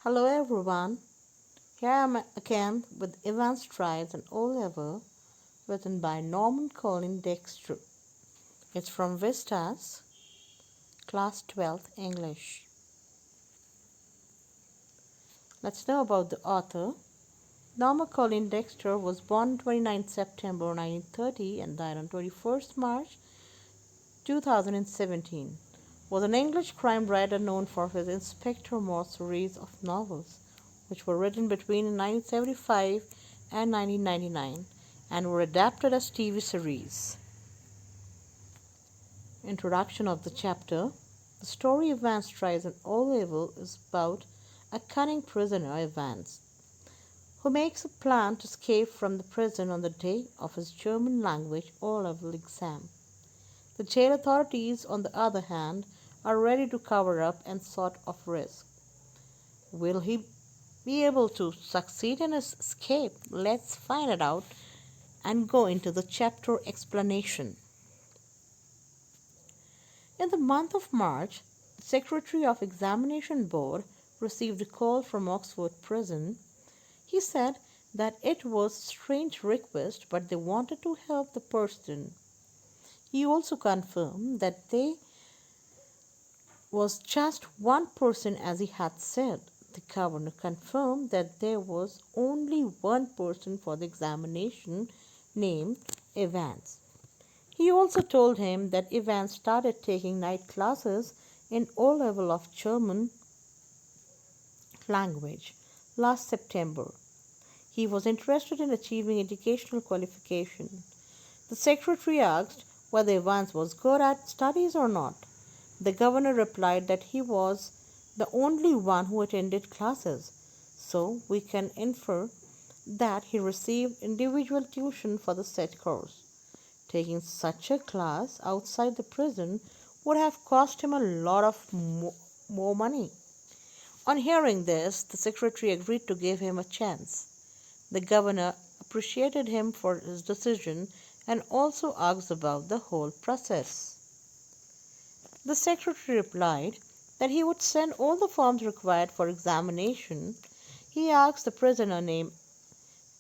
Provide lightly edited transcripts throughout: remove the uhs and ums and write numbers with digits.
Hello everyone, here I am again with Evans Tries and O Level written by Norman Colin Dexter. It's from Vistas, Class 12th English. Let's know about the author. Norman Colin Dexter was born 29 September 1930 and died on 21st March 2017. Was an English crime writer known for his Inspector Morse series of novels, which were written between 1975 and 1999 and were adapted as TV series. Introduction of the chapter. The story Evans Tries an O-Level is about a cunning prisoner, Evans, who makes a plan to escape from the prison on the day of his German language O-Level exam. The jail authorities, on the other hand, are ready to cover up and sort of risk. Will he be able to succeed in his escape? Let's find it out and go into the chapter explanation. In the month of March, the Secretary of Examination Board received a call from Oxford Prison. He said that it was a strange request, but they wanted to help the person. He also confirmed that there was just one person, as he had said. The governor confirmed that there was only one person for the examination, named Evans. He also told him that Evans started taking night classes in O-Level of German language last September. He was interested in achieving educational qualification. The secretary asked whether Evans was good at studies or not. The governor replied that he was the only one who attended classes, so we can infer that he received individual tuition for the said course. Taking such a class outside the prison would have cost him a lot of more money. On hearing this, the secretary agreed to give him a chance. The governor appreciated him for his decision and also asked about the whole process. The secretary replied that he would send all the forms required for examination. He asked the prisoner name,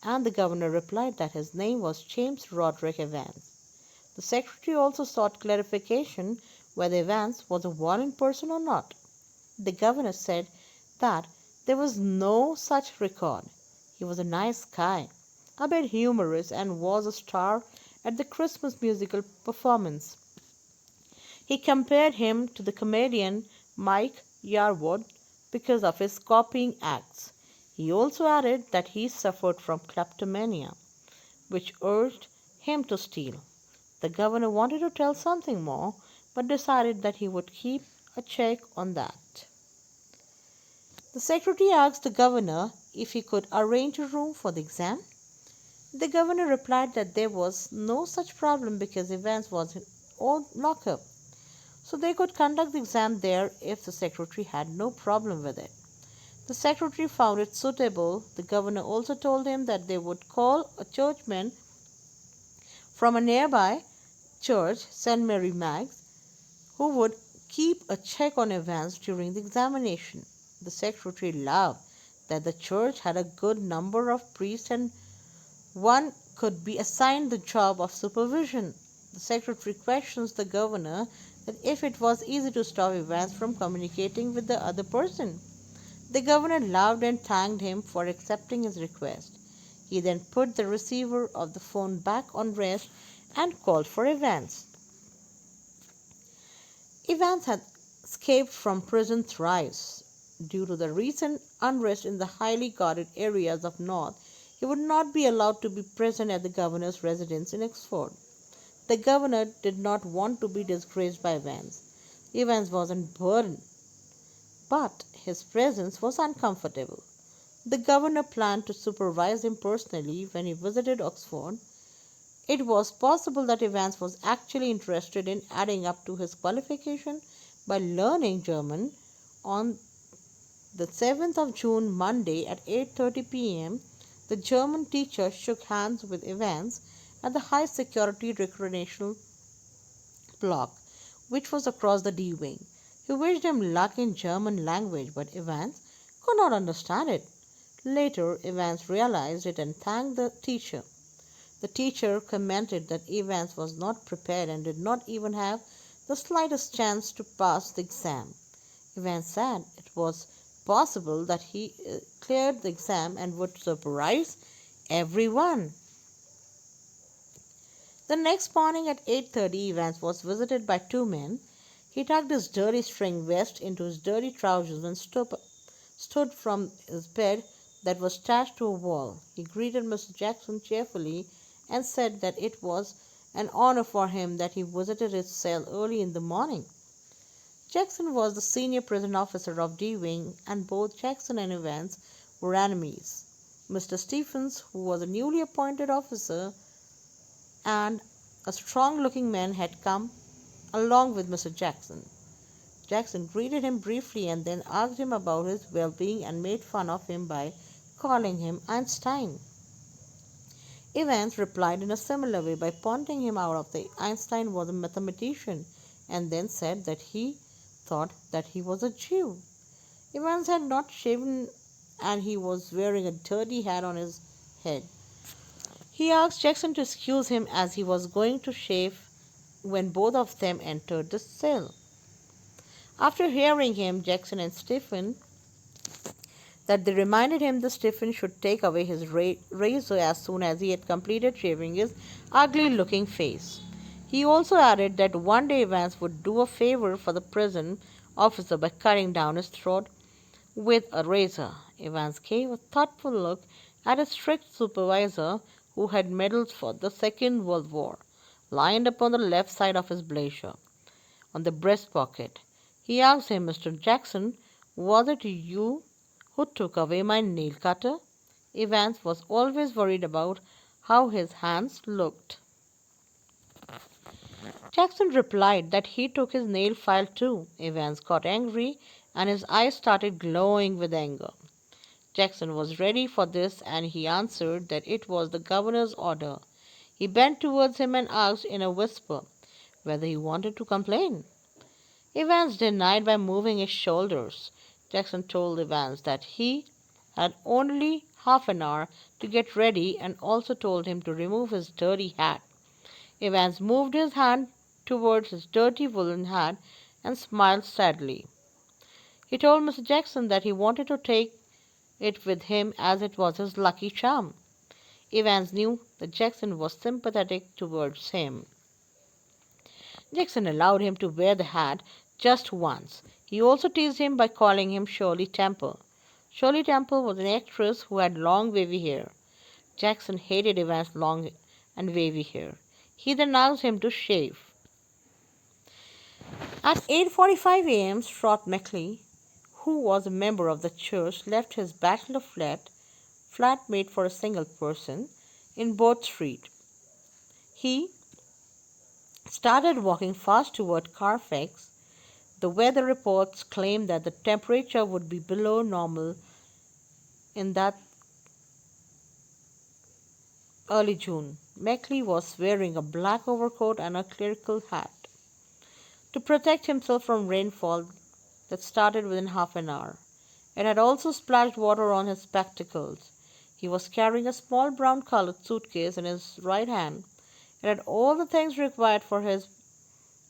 and the governor replied that his name was James Roderick Evans. The secretary also sought clarification whether Evans was a violent person or not. The governor said that there was no such record. He was a nice guy, a bit humorous, and was a star at the Christmas musical performance. He compared him to the comedian Mike Yarwood because of his copying acts. He also added that he suffered from kleptomania, which urged him to steal. The governor wanted to tell something more, but decided that he would keep a check on that. The secretary asked the governor if he could arrange a room for the exam. The governor replied that there was no such problem because Evans was in old lockup, so they could conduct the exam there if the secretary had no problem with it. The secretary found it suitable. The governor also told him that they would call a churchman from a nearby church, St. Mary Mag's, who would keep a check on Evans during the examination. The secretary laughed that the church had a good number of priests and one could be assigned the job of supervision. The secretary questions the governor that if it was easy to stop Evans from communicating with the other person. The governor laughed and thanked him for accepting his request. He then put the receiver of the phone back on rest and called for Evans. Evans had escaped from prison thrice. Due to the recent unrest in the highly guarded areas of North, he would not be allowed to be present at the governor's residence in Oxford. The governor did not want to be disgraced by Evans. Evans wasn't burdened, but his presence was uncomfortable. The governor planned to supervise him personally when he visited Oxford. It was possible that Evans was actually interested in adding up to his qualification by learning German. On the 7th of June, Monday at 8:30 p.m., the German teacher shook hands with Evans at the high security recreational block, which was across the D wing. He wished him luck in German language, but Evans could not understand it. Later, Evans realized it and thanked the teacher. The teacher commented that Evans was not prepared and did not even have the slightest chance to pass the exam. Evans said it was possible that he cleared the exam and would surprise everyone. The next morning at 8:30, Evans was visited by two men. He tucked his dirty string vest into his dirty trousers and stood from his bed that was attached to a wall. He greeted Mr. Jackson cheerfully and said that it was an honor for him that he visited his cell early in the morning. Jackson was the senior prison officer of D Wing, and both Jackson and Evans were enemies. Mr. Stephens, who was a newly appointed officer, and a strong-looking man had come along with Mr. Jackson. Jackson greeted him briefly and then asked him about his well-being and made fun of him by calling him Einstein. Evans replied in a similar way by pointing him out that Einstein was a mathematician and then said that he thought that he was a Jew. Evans had not shaven and he was wearing a dirty hat on his head. He asked Jackson to excuse him as he was going to shave when both of them entered the cell. After hearing him, Jackson and Stephen that they reminded him that Stephen should take away his razor as soon as he had completed shaving his ugly-looking face. He also added that one day Evans would do a favor for the prison officer by cutting down his throat with a razor. Evans gave a thoughtful look at his strict supervisor, who had medals for the Second World War, lined upon the left side of his blazer, on the breast pocket. He asked him, "Mr. Jackson, was it you who took away my nail cutter?" Evans was always worried about how his hands looked. Jackson replied that he took his nail file too. Evans got angry and his eyes started glowing with anger. Jackson was ready for this and he answered that it was the governor's order. He bent towards him and asked in a whisper whether he wanted to complain. Evans denied by moving his shoulders. Jackson told Evans that he had only half an hour to get ready and also told him to remove his dirty hat. Evans moved his hand towards his dirty woolen hat and smiled sadly. He told Mr. Jackson that he wanted to take it with him as it was his lucky charm. Evans knew that Jackson was sympathetic towards him. Jackson allowed him to wear the hat just once. He also teased him by calling him Shirley Temple. Shirley Temple was an actress who had long wavy hair. Jackson hated Evans' long and wavy hair. He then asked him to shave. At 8:45 a.m., Scott McLean, who was a member of the church, left his bachelor flat made for a single person, in Boat Street. He started walking fast toward Carfax. The weather reports claimed that the temperature would be below normal in that early June. McLean was wearing a black overcoat and a clerical hat to protect himself from rainfall that started within half an hour. It had also splashed water on his spectacles. He was carrying a small brown-colored suitcase in his right hand. It had all the things required for his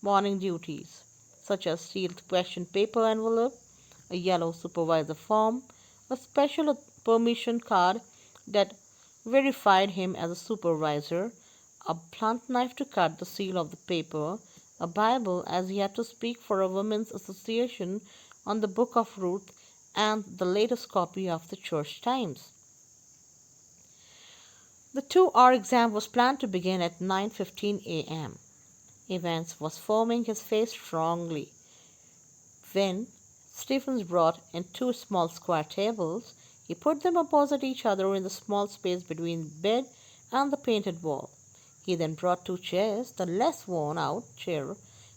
morning duties, such as sealed question paper envelope, a yellow supervisor form, a special permission card that verified him as a supervisor, a blunt knife to cut the seal of the paper, a Bible as he had to speak for a women's association on the Book of Ruth, and the latest copy of the Church Times. The 2-hour exam was planned to begin at 9:15 a.m. Evans was foaming his face strongly when Stephens brought in two small square tables. He put them opposite each other in the small space between the bed and the painted wall. He then brought two chairs, the less worn-out chair,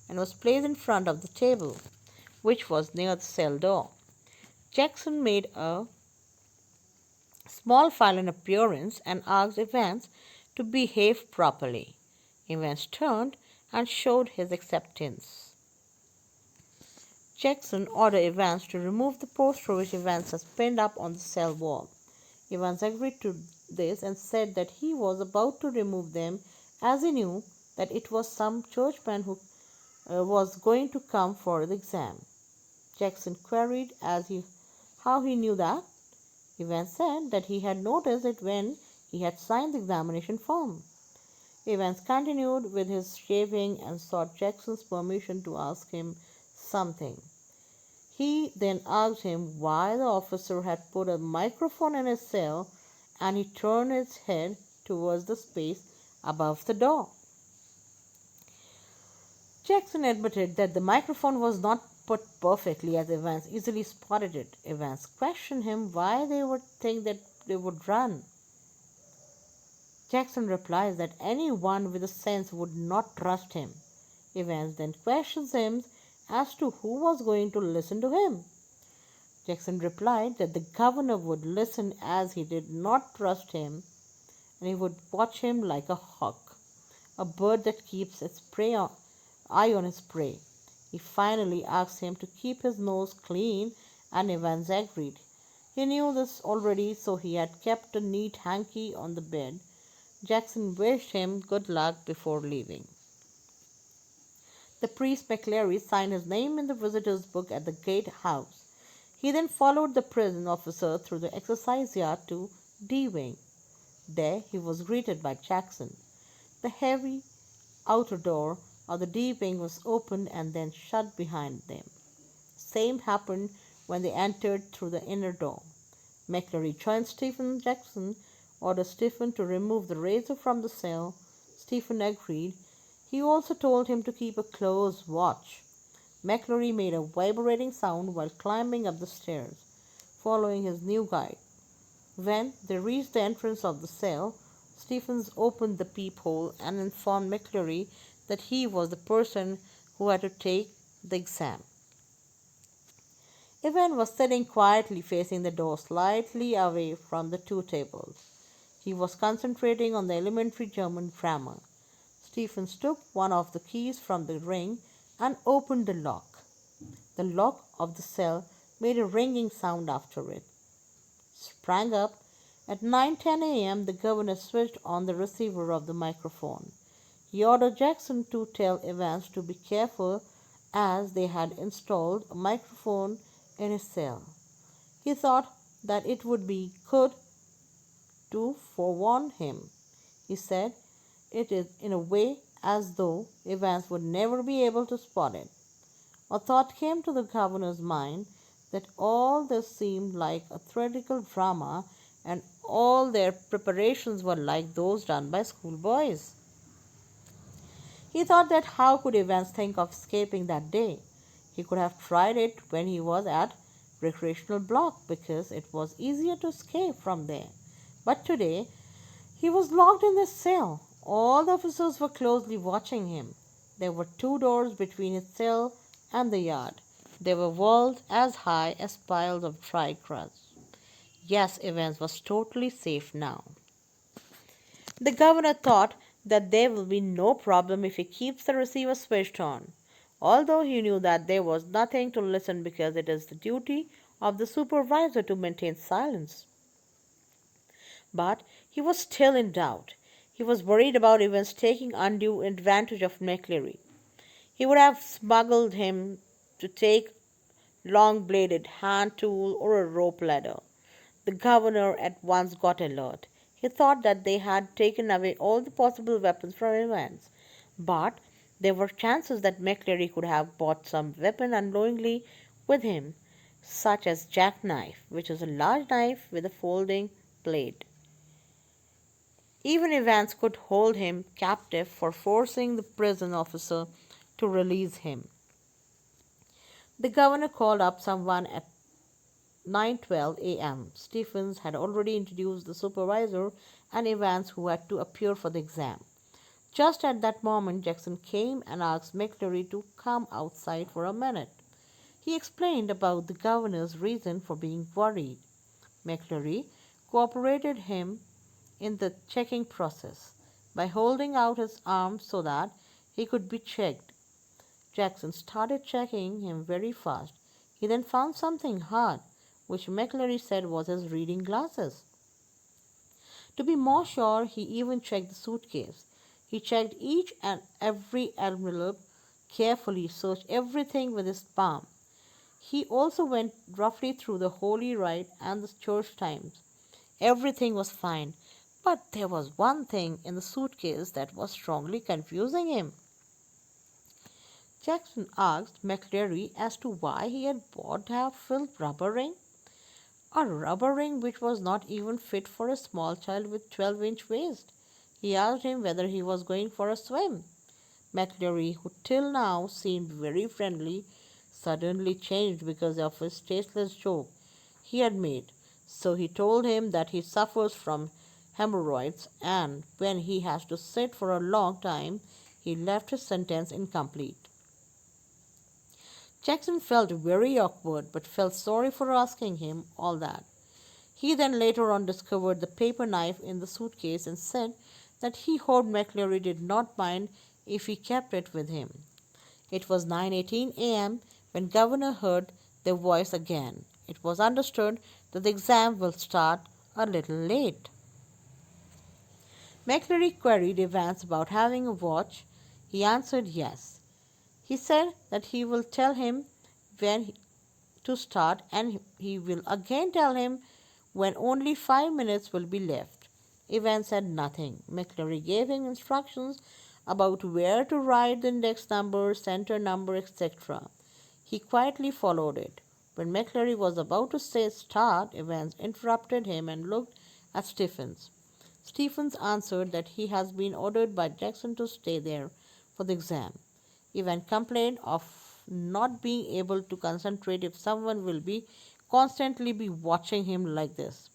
and was placed in front of the table, which was near the cell door. Jackson made a small violent appearance and asked Evans to behave properly. Evans turned and showed his acceptance. Jackson ordered Evans to remove the poster which Evans had pinned up on the cell wall. Evans agreed to this and said that he was about to remove them as he knew that it was some churchman who was going to come for the exam. Jackson queried how he knew that. Evans said that he had noticed it when he had signed the examination form. Evans continued with his shaving and sought Jackson's permission to ask him something. He then asked him why the officer had put a microphone in his cell, and he turned his head towards the space above the door. Jackson admitted that the microphone was not put perfectly as Evans easily spotted it. Evans questioned him why they would think that they would run. Jackson replies that anyone with a sense would not trust him. Evans then questions him as to who was going to listen to him. Jackson replied that the governor would listen as he did not trust him, and he would watch him like a hawk, a bird that keeps its eye on his prey. He finally asked him to keep his nose clean, and Evans agreed. He knew this already, so he had kept a neat hanky on the bed. Jackson wished him good luck before leaving. The priest McCleary signed his name in the visitor's book at the gate house. He then followed the prison officer through the exercise yard to D Wing. There he was greeted by Jackson. The heavy outer door of the D Wing was opened and then shut behind them. Same happened when they entered through the inner door. McCleary joined Stephen. Jackson ordered Stephen to remove the razor from the cell. Stephen agreed. He also told him to keep a close watch. McCleary made a vibrating sound while climbing up the stairs, following his new guide. When they reached the entrance of the cell, Stephens opened the peephole and informed McCleary that he was the person who had to take the exam. Evan was sitting quietly facing the door, slightly away from the two tables. He was concentrating on the elementary German grammar. Stephens took one of the keys from the ring and opened the lock. The lock of the cell made a ringing sound after it. Sprang up. At 9:10 a.m., the governor switched on the receiver of the microphone. He ordered Jackson to tell Evans to be careful as they had installed a microphone in his cell. He thought that it would be good to forewarn him. He said it is in a way as though Evans would never be able to spot it. A thought came to the governor's mind that all this seemed like a theatrical drama and all their preparations were like those done by schoolboys. He thought that how could Evans think of escaping that day? He could have tried it when he was at recreational block because it was easier to escape from there. But today he was locked in this cell. All the officers were closely watching him. There were two doors between his cell and the yard. They were walls as high as piles of dry grass. Yes, Evans was totally safe now. The governor thought that there will be no problem if he keeps the receiver switched on, although he knew that there was nothing to listen because it is the duty of the supervisor to maintain silence. But he was still in doubt. He was worried about Evans taking undue advantage of McCleary. He would have smuggled him to take long-bladed hand tool or a rope ladder. The governor at once got alert. He thought that they had taken away all the possible weapons from Evans, but there were chances that McCleary could have brought some weapon unknowingly with him, such as jackknife, which is a large knife with a folding blade. Even Evans could hold him captive for forcing the prison officer to release him. The governor called up someone at 9:12 a.m. Stephens had already introduced the supervisor and Evans, who had to appear for the exam. Just at that moment, Jackson came and asked McCleary to come outside for a minute. He explained about the governor's reason for being worried. McCleary cooperated him in the checking process by holding out his arm so that he could be checked. Jackson started checking him very fast. He then found something hard, which McLean said was his reading glasses. To be more sure, he even checked the suitcase. He checked each and every envelope carefully, searched everything with his palm. He also went roughly through the Holy Rite and the church times. Everything was fine, but there was one thing in the suitcase that was strongly confusing him. Jackson asked McCleary as to why he had bought a filled rubber ring. A rubber ring which was not even fit for a small child with 12-inch waist. He asked him whether he was going for a swim. McCleary, who till now seemed very friendly, suddenly changed because of his tasteless joke he had made. So he told him that he suffers from hemorrhoids, and when he has to sit for a long time, he left his sentence incomplete. Jackson felt very awkward but felt sorry for asking him all that. He then later on discovered the paper knife in the suitcase and said that he hoped McCleary did not mind if he kept it with him. It was 9:18 a.m. when Governor heard their voice again. It was understood that the exam will start a little late. McCleary queried Evans about having a watch. He answered yes. He said that he will tell him when to start and he will again tell him when only 5 minutes will be left. Evans said nothing. McCleary gave him instructions about where to write the index number, center number, etc. He quietly followed it. When McCleary was about to say start, Evans interrupted him and looked at Stephens. Stephens answered that he has been ordered by Jackson to stay there for the exam. Evans complained of not being able to concentrate if someone will be constantly be watching him like this.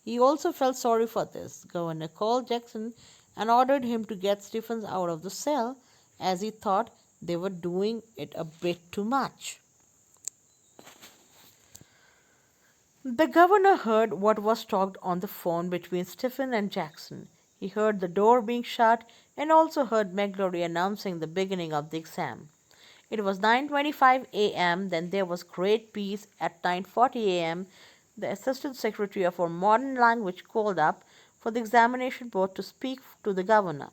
He also felt sorry for this. Governor called Jackson and ordered him to get Stephens out of the cell as he thought they were doing it a bit too much. The governor heard what was talked on the phone between Stephen and Jackson. He heard the door being shut and also heard McGlory announcing the beginning of the exam. It was 9:25 a.m. Then there was great peace at 9:40 a.m. The assistant secretary for modern language called up for the examination board to speak to the governor.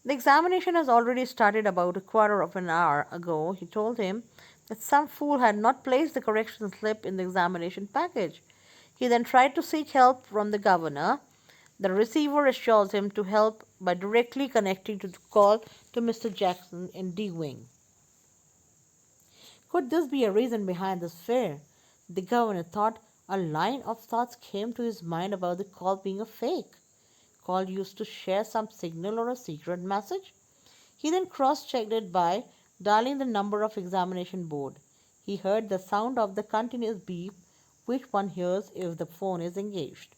The examination has already started about a quarter of an hour ago, he told him, that some fool had not placed the correction slip in the examination package. He then tried to seek help from the governor. The receiver assures him to help by directly connecting to the call to Mr. Jackson in D Wing. Could this be a reason behind this fear? The governor thought. A line of thoughts came to his mind about the call being a fake. Call used to share some signal or a secret message. He then cross-checked it by dialing the number of examination board. He heard the sound of the continuous beep which one hears if the phone is engaged.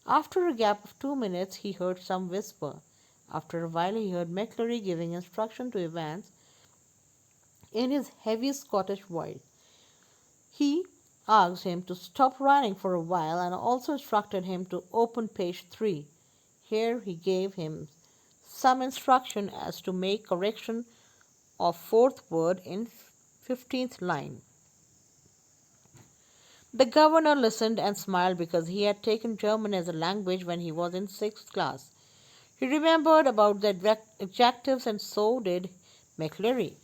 After a gap of 2 minutes, he heard some whisper. After a while, he heard McCleary giving instruction to Evans in his heavy Scottish voice. He asked him to stop running for a while and also instructed him to open page 3. Here he gave him some instruction as to make correction of fourth word in 15th line. The governor listened and smiled because he had taken German as a language when he was in 6th class. He remembered about the adjectives and so did McCleary.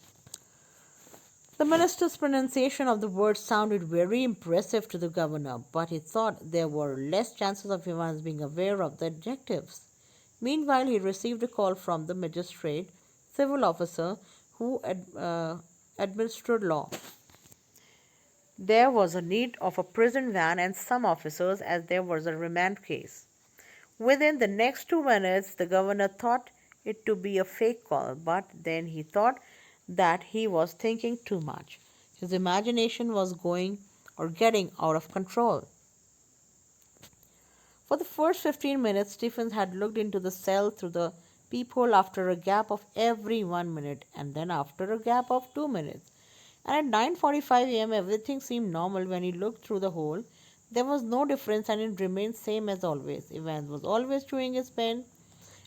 The minister's pronunciation of the words sounded very impressive to the governor, but he thought there were less chances of Evans being aware of the adjectives. Meanwhile, he received a call from the magistrate, civil officer who administered law. There was a need of a prison van and some officers as there was a remand case. Within the next 2 minutes, the governor thought it to be a fake call, but then he thought that he was thinking too much. His imagination was going or getting out of control. For the first 15 minutes, Stephens had looked into the cell through the peephole after a gap of every 1 minute and then after a gap of 2 minutes. And at 9:45 a.m. everything seemed normal when he looked through the hole. There was no difference and it remained same as always. Evans was always chewing his pen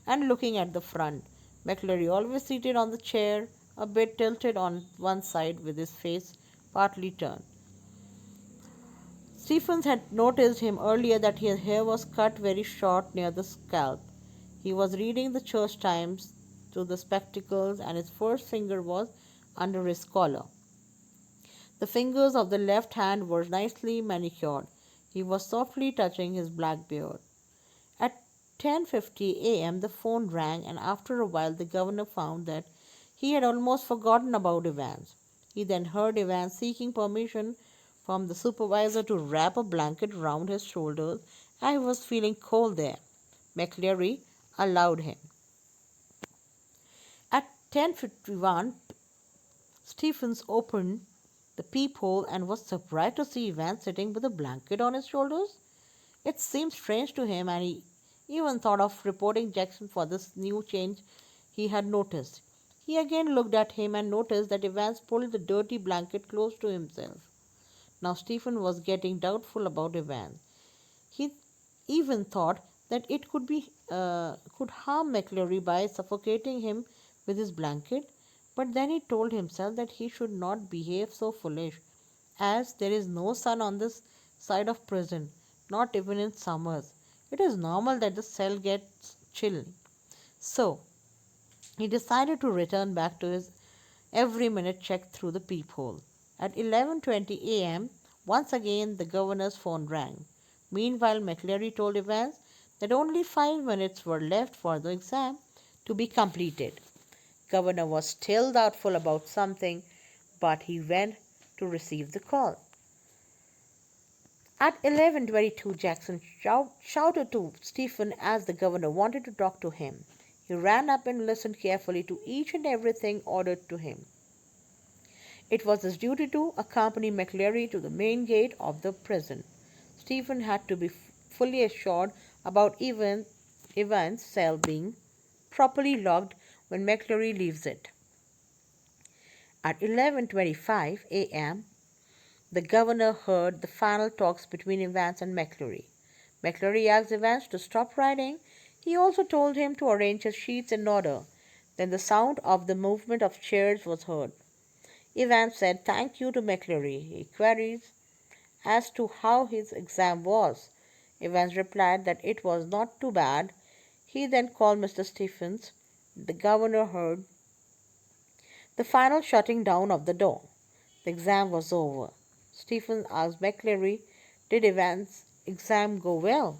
and looking at the front. McCleary always seated on the chair a bit tilted on one side with his face partly turned. Stephens had noticed him earlier that his hair was cut very short near the scalp. He was reading the church times through the spectacles, and his first finger was under his collar. The fingers of the left hand were nicely manicured. He was softly touching his black beard. At 10:50 a.m. the phone rang, and after a while the governor found that he had almost forgotten about Evans. He then heard Evans seeking permission from the supervisor to wrap a blanket round his shoulders, and he was feeling cold there. McCleary allowed him. At 10:51 Stephens opened the peephole and was surprised to see Evans sitting with a blanket on his shoulders. It seemed strange to him, and he even thought of reporting Jackson for this new change he had noticed. He again looked at him and noticed that Evans pulled the dirty blanket close to himself. Now Stephen was getting doubtful about Evans. He even thought that it could harm McCleary by suffocating him with his blanket, but then he told himself that he should not behave so foolish, as there is no sun on this side of prison, not even in summers. It is normal that the cell gets chilly. So he decided to return back to his every minute check through the peephole. At 11:20 a.m., once again the governor's phone rang. Meanwhile, McCleary told Evans that only 5 minutes were left for the exam to be completed. Governor was still doubtful about something, but he went to receive the call. At 11:22, Jackson shouted to Stephen as the governor wanted to talk to him. He ran up and listened carefully to each and everything ordered to him. It was his duty to accompany McCleary to the main gate of the prison. Stephen had to be fully assured about Evans' cell being properly locked when McCleary leaves it. At 11:25 a.m., the governor heard the final talks between Evans and McCleary. McCleary asked Evans to stop writing. He also told him to arrange his sheets in order. Then the sound of the movement of chairs was heard. Evans said thank you to McCleary. He queried as to how his exam was. Evans replied that it was not too bad. He then called Mr. Stephens. The governor heard the final shutting down of the door. The exam was over. Stephens asked McCleary, did Evans' exam go well?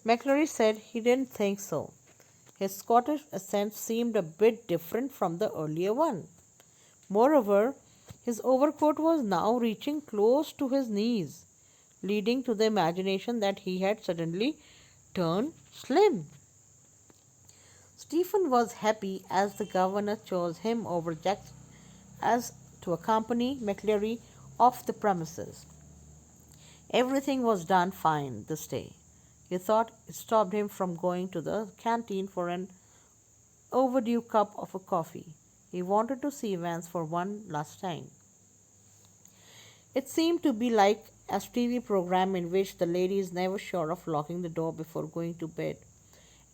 McCleary said he didn't think so. His Scottish accent seemed a bit different from the earlier one. Moreover, his overcoat was now reaching close to his knees, leading to the imagination that he had suddenly turned slim. Stephen was happy as the governor chose him over Jackson as to accompany McCleary off the premises. Everything was done fine this day. He thought it stopped him from going to the canteen for an overdue cup of a coffee. He wanted to see Vance for one last time. It seemed to be like a TV program in which the lady is never sure of locking the door before going to bed,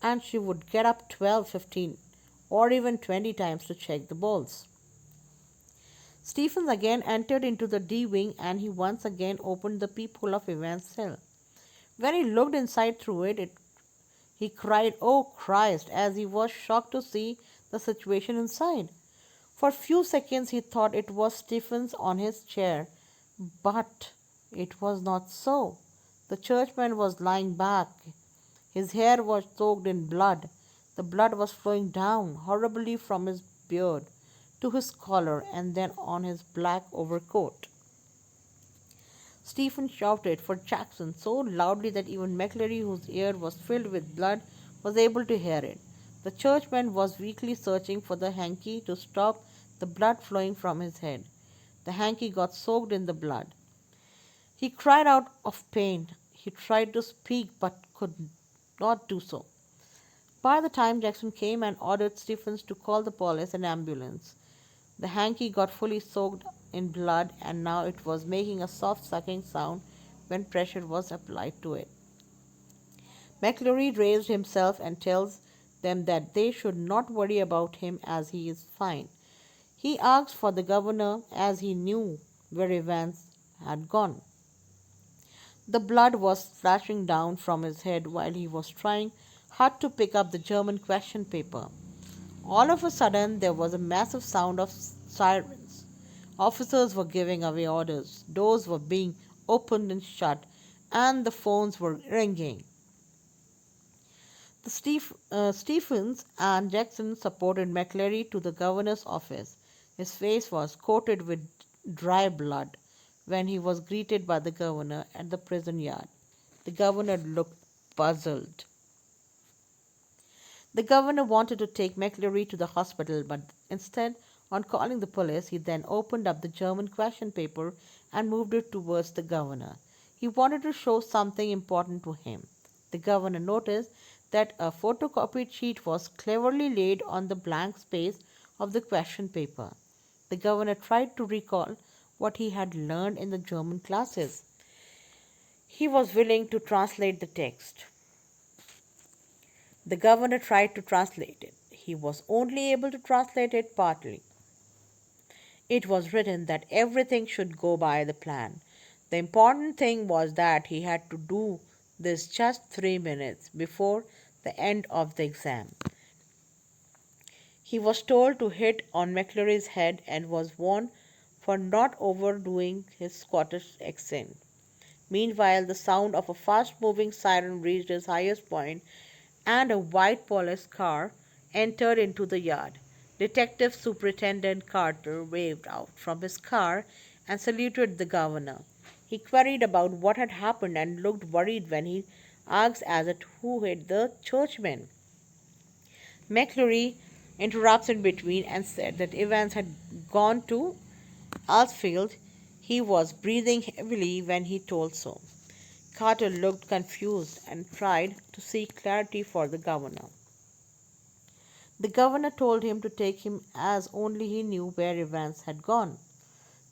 and she would get up 12, 15, or even 20 times to check the balls. Stephens again entered into the D wing, and he once again opened the peephole of Evans' cell. When he looked inside through it, he cried, "Oh Christ," as he was shocked to see the situation inside. For a few seconds he thought it was Stephens on his chair, but it was not so. The churchman was lying back. His hair was soaked in blood. The blood was flowing down horribly from his beard to his collar and then on his black overcoat. Stephen shouted for Jackson so loudly that even McCleary, whose ear was filled with blood, was able to hear it. The churchman was weakly searching for the hanky to stop the blood flowing from his head. The hanky got soaked in the blood. He cried out of pain. He tried to speak but could not do so. By the time Jackson came and ordered Stephens to call the police and ambulance, the hanky got fully soaked in blood, and now it was making a soft sucking sound when pressure was applied to it. McCleary raised himself and tells them that they should not worry about him as he is fine. He asked for the governor as he knew where Evans had gone. The blood was splashing down from his head while he was trying hard to pick up the German question paper. All of a sudden, there was a massive sound of sirens. Officers were giving away orders, doors were being opened and shut, and the phones were ringing. Stephens and Jackson supported McLean to the governor's office. His face was coated with dry blood when he was greeted by the governor at the prison yard. The governor looked puzzled. The governor wanted to take McLeary to the hospital, but instead, on calling the police, he then opened up the German question paper and moved it towards the governor. He wanted to show something important to him. The governor noticed that a photocopied sheet was cleverly laid on the blank space of the question paper. The governor tried to recall what he had learned in the German classes. He was willing to translate the text. The governor tried to translate it. He was only able to translate it partly. It was written that everything should go by the plan. The important thing was that he had to do this just 3 minutes before the end of the exam. He was told to hit on McLeary's head and was warned for not overdoing his Scottish accent. Meanwhile, the sound of a fast-moving siren reached its highest point, and a white police car entered into the yard. Detective Superintendent Carter waved out from his car and saluted the governor. He queried about what had happened and looked worried when he asked as to who hit the churchman. McLeary interrupted in between and said that Evans had gone to Alsfield. He was breathing heavily when he told so. Carter looked confused and tried to seek clarity for the governor. The governor told him to take him as only he knew where Evans had gone.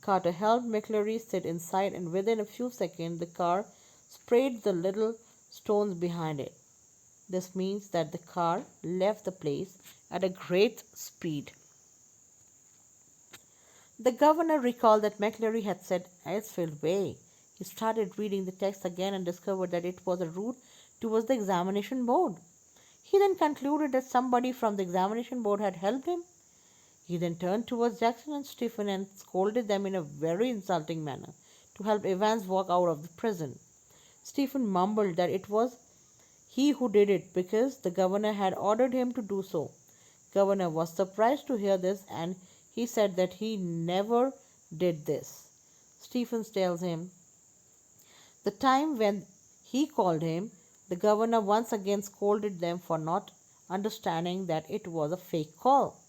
Carter helped McLeary sit inside, and within a few seconds the car sprayed the little stones behind it. This means that the car left the place at a great speed. The governor recalled that McLeary had said Icefield Way. He started reading the text again and discovered that it was a route towards the examination board. He then concluded that somebody from the examination board had helped him. He then turned towards Jackson and Stephen and scolded them in a very insulting manner to help Evans walk out of the prison. Stephen mumbled that it was he who did it because the governor had ordered him to do so. Governor was surprised to hear this, and he said that he never did this. Stephen tells him the time when he called him, the governor once again scolded them for not understanding that it was a fake call.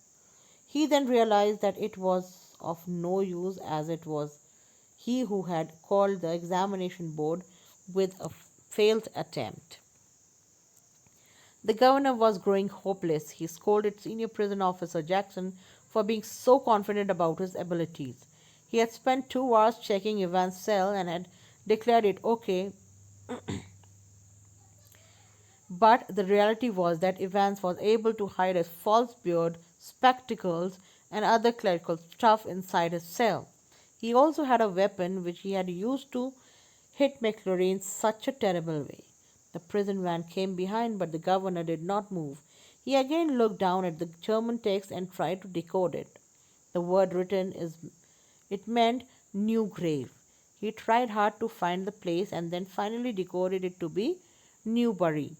He then realized that it was of no use as it was he who had called the examination board with a failed attempt. The governor was growing hopeless. He scolded senior prison officer Jackson for being so confident about his abilities. He had spent 2 hours checking Evans' cell and had declared it okay. But the reality was that Evans was able to hide his false beard, spectacles, and other clerical stuff inside his cell. He also had a weapon which he had used to hit McLeary in such a terrible way. The prison van came behind, but the governor did not move. He again looked down at the German text and tried to decode it. The word written it meant new grave. He tried hard to find the place and then finally decoded it to be Newbury.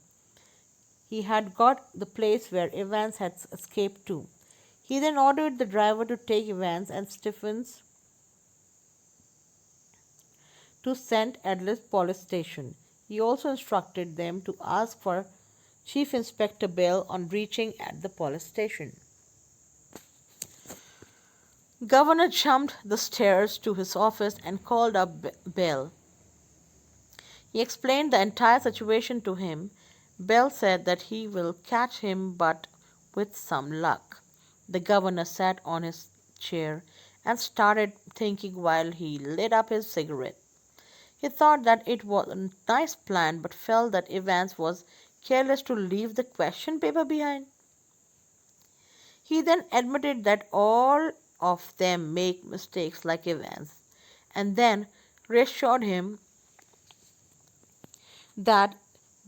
He had got the place where Evans had escaped to. He then ordered the driver to take Evans and Stephens to St. Edley's police station. He also instructed them to ask for Chief Inspector Bell on reaching at the police station. Governor jumped the stairs to his office and called up Bell. He explained the entire situation to him. Bell said that he will catch him, but with some luck. The governor sat on his chair and started thinking while he lit up his cigarette. He thought that it was a nice plan, but felt that Evans was careless to leave the question paper behind. He then admitted that all of them make mistakes like Evans, and then reassured him that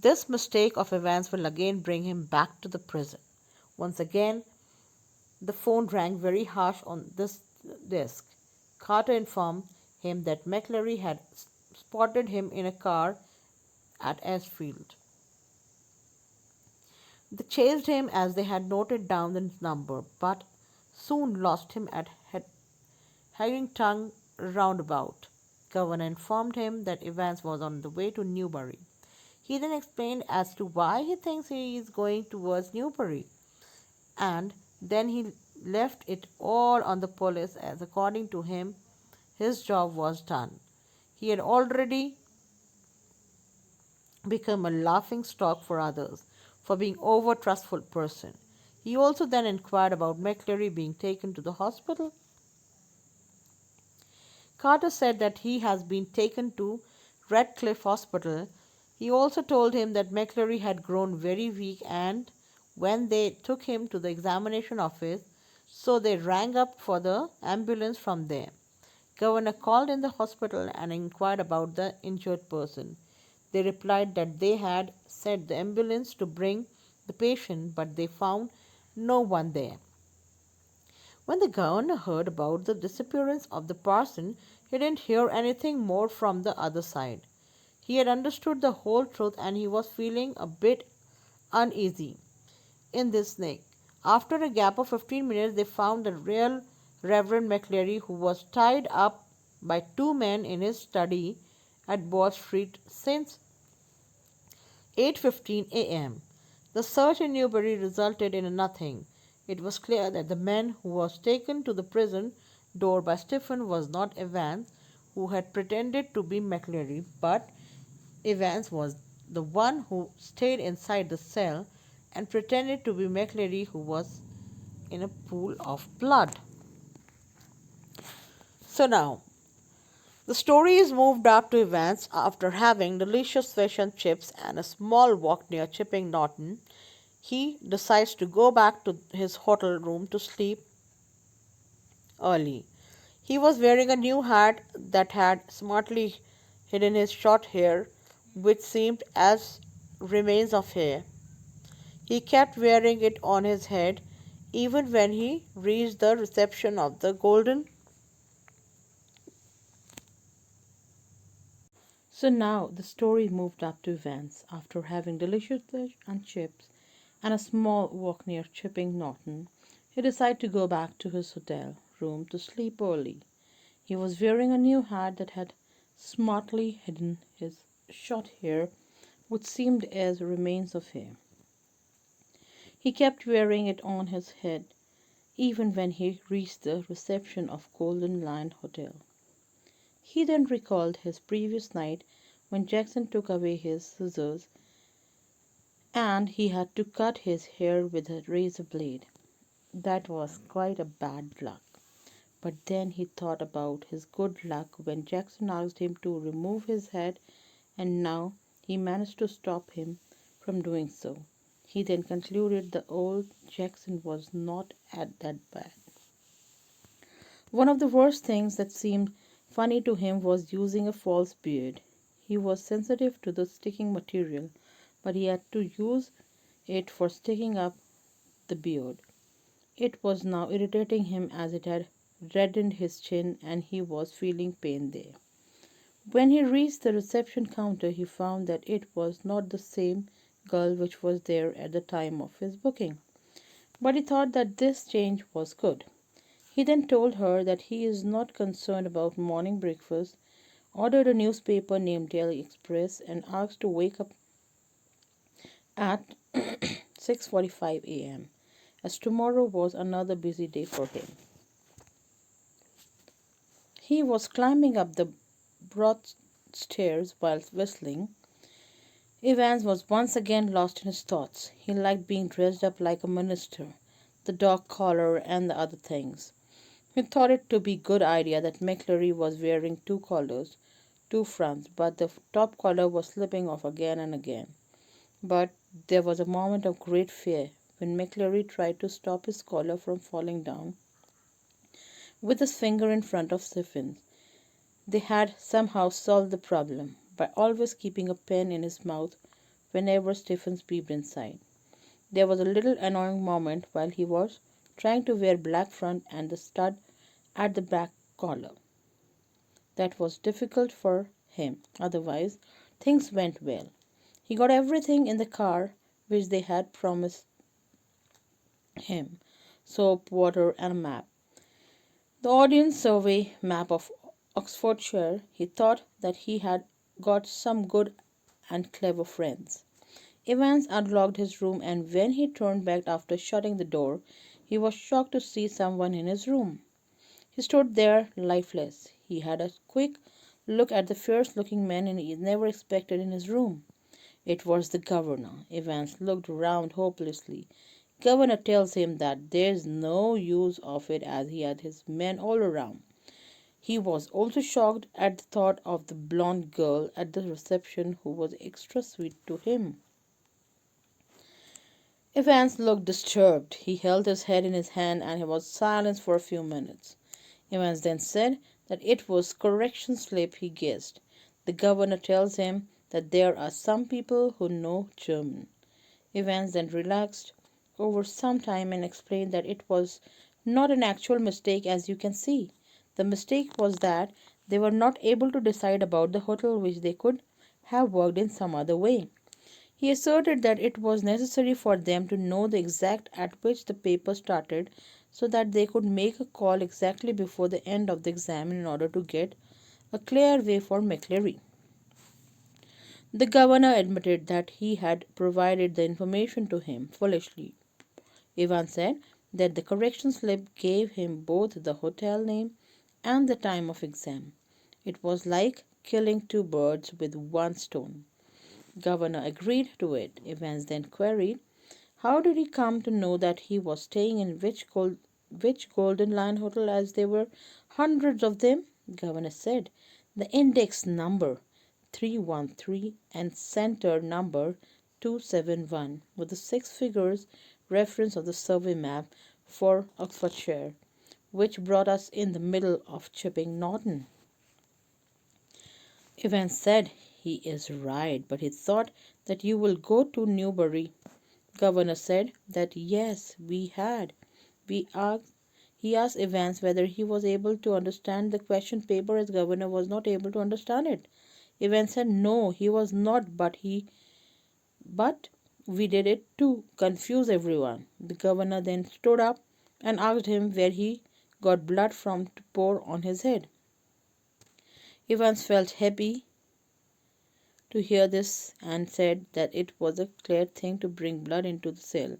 this mistake of Evans will again bring him back to the prison. Once again, the phone rang very harsh on this desk. Carter informed him that McLean had spotted him in a car at Esfield. They chased him as they had noted down the number, but soon lost him at Harrington roundabout. Governor informed him that Evans was on the way to Newbury. He then explained as to why he thinks he is going towards Newbury, and then he left it all on the police as according to him his job was done. He had already become a laughing stock for others for being over trustful person. He also then inquired about McCleary being taken to the hospital. Carter said that he has been taken to Redcliffe Hospital. He also told him that McCleary had grown very weak and when they took him to the examination office, so they rang up for the ambulance from there. Governor called in the hospital and inquired about the injured person. They replied that they had sent the ambulance to bring the patient, but they found no one there. When the governor heard about the disappearance of the parson, he didn't hear anything more from the other side. He had understood the whole truth and he was feeling a bit uneasy in this neck. After a gap of 15 minutes, they found the real Reverend McCleary, who was tied up by two men in his study at Wall Street since 8:15 a.m. The search in Newbury resulted in nothing. It was clear that the man who was taken to the prison door by Stephen was not Evans, who had pretended to be McCleary, but Evans was the one who stayed inside the cell and pretended to be McCleary, who was in a pool of blood. So now, the story is moved up to Evans after having delicious fish and chips and a small walk near Chipping Norton. He decides to go back to his hotel room to sleep early. He was wearing a new hat that had smartly hidden his short hair, which seemed as remains of hair. He kept wearing it on his head even when he reached the reception of the Golden. So now the story moved up to Vance after having delicious fish and chips and a small walk near Chipping Norton. He decided to go back to his hotel room to sleep early. He was wearing a new hat that had smartly hidden his short hair, which seemed as remains of hair. He kept wearing it on his head even when he reached the reception of Golden Lion Hotel. He then recalled his previous night when Jackson took away his scissors and he had to cut his hair with a razor blade. That was quite a bad luck. But then he thought about his good luck when Jackson asked him to remove his head, and now he managed to stop him from doing so. He then concluded the old Jackson was not at that bad. One of the worst things that seemed funny to him was using a false beard. He was sensitive to the sticking material, but he had to use it for sticking up the beard. It was now irritating him as it had reddened his chin and he was feeling pain there. When he reached the reception counter, he found that it was not the same girl which was there at the time of his booking. But he thought that this change was good. He then told her that he is not concerned about morning breakfast, ordered a newspaper named Daily Express, and asked to wake up at 6:45 a.m., as tomorrow was another busy day for him. He was climbing up the broad stairs while whistling. Evans was once again lost in his thoughts. He liked being dressed up like a minister, the dog collar and the other things. He thought it to be a good idea that McCleary was wearing two collars, two fronts, but the top collar was slipping off again and again. But there was a moment of great fear when McCleary tried to stop his collar from falling down. with his finger in front of Stephen's. They had somehow solved the problem by always keeping a pen in his mouth whenever Stephen peeped inside. There was a little annoying moment while he was trying to wear black front and the stud at the back collar. That was difficult for him. Otherwise, things went well. He got everything in the car which they had promised him: soap, water, and a map. The audience survey map of Oxfordshire. He thought that he had got some good and clever friends. Evans unlocked his room, and when he turned back after shutting the door, he was shocked to see someone in his room. He stood there lifeless. He had a quick look at the fierce looking man he never expected in his room. It was the governor. Evans looked round hopelessly. Governor tells him that there's no use of it as he had his men all around. He was also shocked at the thought of the blonde girl at the reception who was extra sweet to him. Evans looked disturbed. He held his head in his hand and he was silent for a few minutes. Evans then said that it was correction slip he guessed. The governor tells him that there are some people who know German. Evans then relaxed over some time and explained that it was not an actual mistake as you can see. The mistake was that they were not able to decide about the hotel which they could have worked in some other way. He asserted that it was necessary for them to know the exact at which the paper started so that they could make a call exactly before the end of the exam in order to get a clear way for McLean. The governor admitted that he had provided the information to him foolishly. Evans said that the correction slip gave him both the hotel name and the time of exam. It was like killing two birds with one stone. Governor agreed to it. Evans then queried, how did he come to know that he was staying in which Golden Lion hotel as there were hundreds of them? Governor said, the index number 313 and center number 271 with the six figures reference of the survey map for Oxfordshire, which brought us in the middle of Chipping Norton. Evans said, he is right, but he thought that you will go to Newbury. Governor said that yes, we had. We asked, he asked Evans whether he was able to understand the question paper as governor was not able to understand it. Evans said no, he was not, but we did it to confuse everyone. The governor then stood up and asked him where he got blood from to pour on his head. Evans felt happy to hear this and said that it was a clear thing to bring blood into the cell.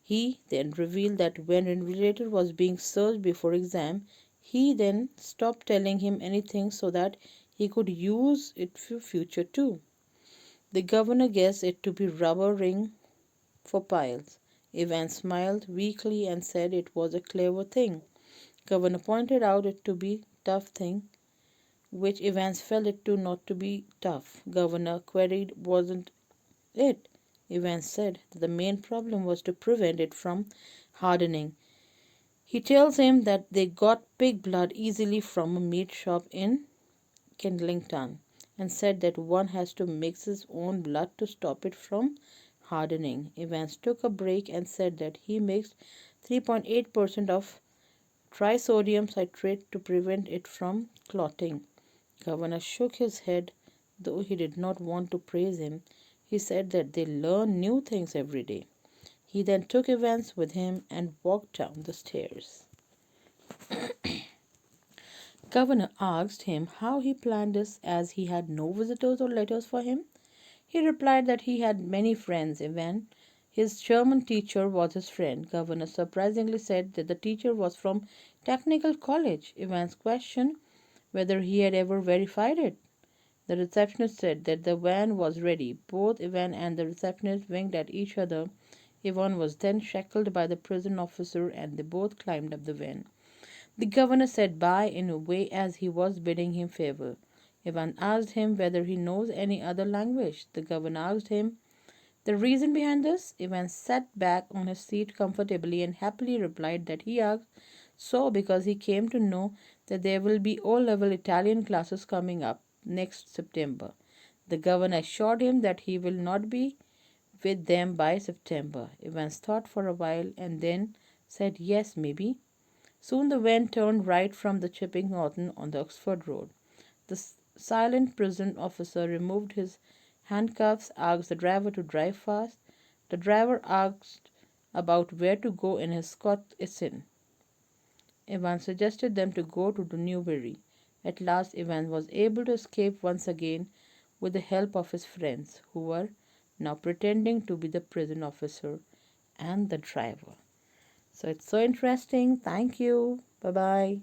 He then revealed that when invigilator was being searched before exam, he then stopped telling him anything so that he could use it for future too. The governor guessed it to be rubber ring for piles. Evans smiled weakly and said it was a clever thing. Governor pointed out it to be tough thing, which Evans felt it to not to be tough. Governor queried, wasn't it? Evans said that the main problem was to prevent it from hardening. He tells him that they got pig blood easily from a meat shop in Kensington and said that one has to mix his own blood to stop it from hardening. Evans took a break and said that he mixed 3.8% of trisodium citrate to prevent it from clotting. Governor shook his head, though he did not want to praise him. He said that they learn new things every day. He then took Evans with him and walked down the stairs. Governor asked him how he planned this as he had no visitors or letters for him. He replied that he had many friends. Even his German teacher was his friend. Governor surprisingly said that the teacher was from Technical College. Evans questioned whether he had ever verified it. The receptionist said that the van was ready. Both Ivan and the receptionist winked at each other. Ivan was then shackled by the prison officer and they both climbed up the van. The governor said bye in a way as he was bidding him farewell. Ivan asked him whether he knows any other language. The governor asked him the reason behind this. Ivan sat back on his seat comfortably and happily replied that he asked So, because he came to know that there will be O-level Italian classes coming up next September, the governor assured him that he will not be with them by September. Evans thought for a while and then said yes, maybe. Soon the van turned right from the Chipping Norton on the Oxford Road. The silent prison officer removed his handcuffs, asked the driver to drive fast. The driver asked about where to go in his XII. Evans suggested them to go to the Newberry. At last Evans was able to escape once again with the help of his friends, who were now pretending to be the prison officer and the driver. So it's so interesting. Thank you. Bye bye.